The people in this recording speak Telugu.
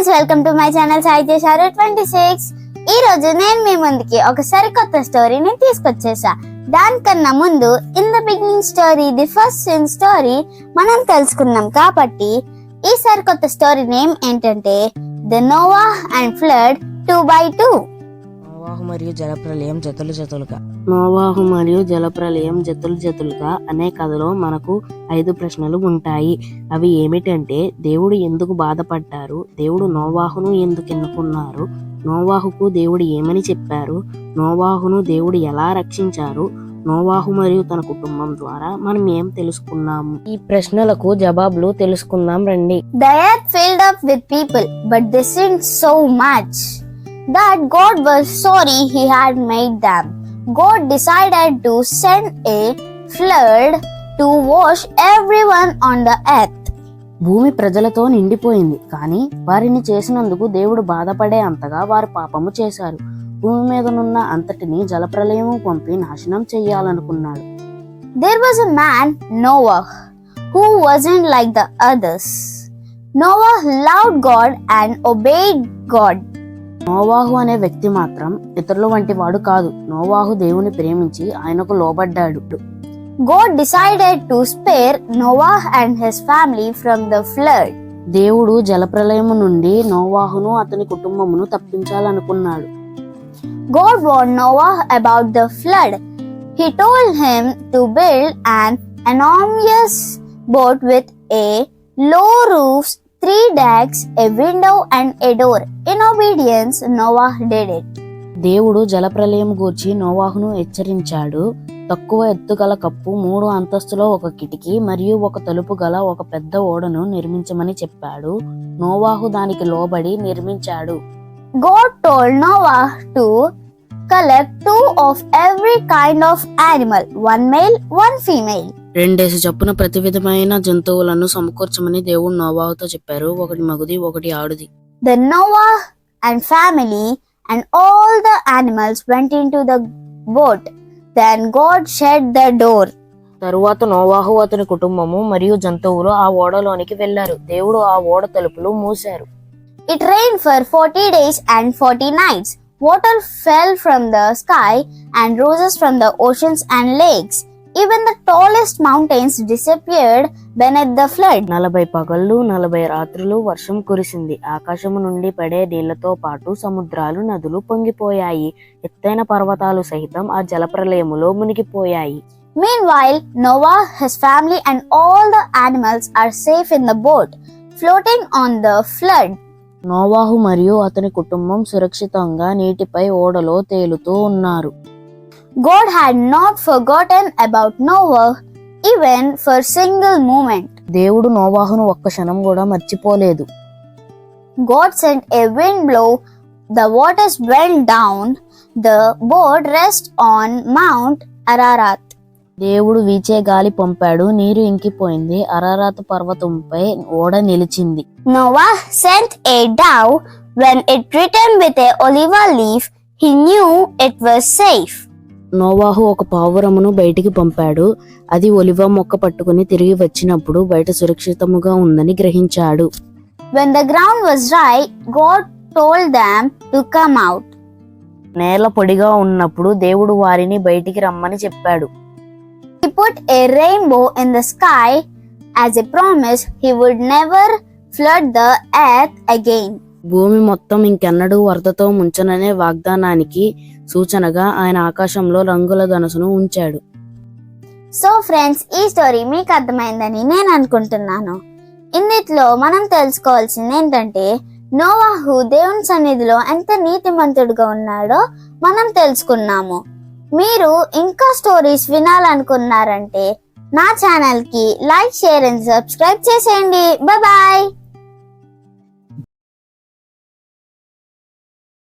Friends, welcome to my channel సాయితేశారు 26. ఈ రోజు నేను మీ ముందుకి ఒక సరికొత్త స్టోరీని తీసుకొచ్చేసా. దానికన్నా ముందు in the beginning story, the first scene story మనం తెలుసుకున్నాం. కాబట్టి ఈ సరికొత్త స్టోరీ నేమ్ ఏంటంటే the Noah and flood 2x2. నోవాహు మరియు జలప్రలయం జతలు జతలుగా. నోవాహు మరియు జలప్రలయం జతలు జతలుగా అనే కథలో మనకు 5 ప్రశ్నలు ఉంటాయి. అవి ఏమిటంటే, దేవుడు ఎందుకు బాధపడ్డారు, దేవుడు నోవాహును ఎందుకు ఎన్నుకున్నారు, నోవాహుకు దేవుడు ఏమని చెప్పారు, నోవాహును దేవుడు ఎలా రక్షించారు, నోవాహు మరియు తన కుటుంబం ద్వారా మనం ఏం తెలుసుకున్నాము. ఈ ప్రశ్నలకు జవాబులు తెలుసుకుందాం రండి. The earth filled up with people, but they sinned so much that God was sorry he had made them. God decided to send a flood to wash everyone on the earth. భూమి ప్రజలతో నిండిపోయింది, కానీ వారిని చేసినందుకు దేవుడు బాధపడే అంతగా వారు పాపము చేశారు. భూమి మీదనున్న అంతటిని జలప్రలయము పంపి నాశనం చెయ్యాలనుకున్నాడు. There was a man, Noah, who wasn't like the others. Noah loved God and obeyed God. నోవాహు అనే వ్యక్తి మాత్రం ఇతరుల వంటి వాడు కాదు. నోవాహు దేవుని ప్రేమించి ఆయనకు లోబడ్డాడు. God decided to spare Noah and his family from the flood. దేవుడు జలప్రలయము నుండి నోవాహును అతని కుటుంబమును తప్పించాలనుకున్నాడు. God warned Noah about the flood. He told him to build an enormous boat with a low roofs, 3 decks, a window and a door. In obedience, Noah did it. దేవుడు జలప్రలయం గూర్చి నోవాహును హెచ్చరించాడు. తక్కువ ఎత్తు గల కప్పు, 3 అంతస్తులో ఒక కిటికీ మరియు ఒక తలుపు గల ఒక పెద్ద ఓడను నిర్మించమని చెప్పాడు. నోవాహు దానికి లోబడి నిర్మించాడు. God told Noah to collect 2 of every kind of animal, 1 male, 1 female. 2 చొప్పున ప్రతి విధమైన జంతువులను సమకూర్చమని దేవుడు నోవాహుతో చెప్పారు. ఒకటి మగది, ఒకటి ఆడుది. Then Noah and family and all the animals went into the boat. Then God shut the door. తరువాత నోవాహు అతని కుటుంబము మరియు జంతువులు ఆ ఓడలోనికి వెళ్లారు. దేవుడు ఆ ఓడ తలుపులు మూశారు. It rained for 40 days and 40 nights. Water fell from the sky and roses from the oceans and lakes. Even the tallest mountains disappeared beneath the flood. 40 పగళ్ళు 40 రాత్రులు వర్షం కురిసింది. ఆకాశము నుండి పడే నీళ్లతో పాటు సముద్రాలు, నదులు పొంగిపోయాయి. ఎత్తైన పర్వతాలు సహితం ఆ జలప్రలయములో మునిగిపోయాయి. Meanwhile, Noah, his family and all the animals are safe in the boat, floating on the flood. నోవాహు మరియు అతని కుటుంబం సురక్షితంగా నీటిపై ఓడలో తేలుతూ ఉన్నారు. God had not forgotten about Noah even for single moment. దేవుడు నోవాహును ఒక్క క్షణం కూడా మర్చిపోలేదు. God sent a wind blow, the waters went down, the boat rest on Mount Ararat. దేవుడు వీచే గాలి పంపాడు, నీరు ఇంకిపోయింది, అరారాతు పర్వతంపై ఓడ నిలిచింది. Noah sent a dove. When it returned with a olive leaf, he knew it was safe. నోవాహు ఒక పావురమును బయటికి పంపాడు. అది ఒలివ మొక్క పట్టుకుని తిరిగి వచ్చినప్పుడు బయట సురక్షితముగా ఉందని గ్రహించాడు. When the ground was dry, God told them to come out. నేల పొడిగా ఉన్నప్పుడు దేవుడు వారిని బయటికి రమ్మని చెప్పాడు. He put a rainbow in the sky as a promise he would never flood the earth again. భూమి మొత్తం ఇంకెన్నడూ వరదతో ముంచననే వాగ్దానానికి సూచనగా ఆయన ఆకాశంలో రంగుల ధనుసును ఉంచాడు. సో ఫ్రెండ్స్, ఈ స్టోరీ మీకు అర్థమైందని నేను అనుకుంటున్నాను. ఇందులో మనం తెలుసుకోవాల్సింది ఏంటంటే, నోవాహు దేవుని సన్నిధిలో ఎంత నీతిమంతుడుగా ఉన్నాడో మనం తెలుసుకున్నాము. మీరు ఇంకా స్టోరీస్ వినాలనుకున్నారంటే నా ఛానల్ కి లైక్, షేర్ అండ్ సబ్స్క్రైబ్ చేసేయండి. బాయ్.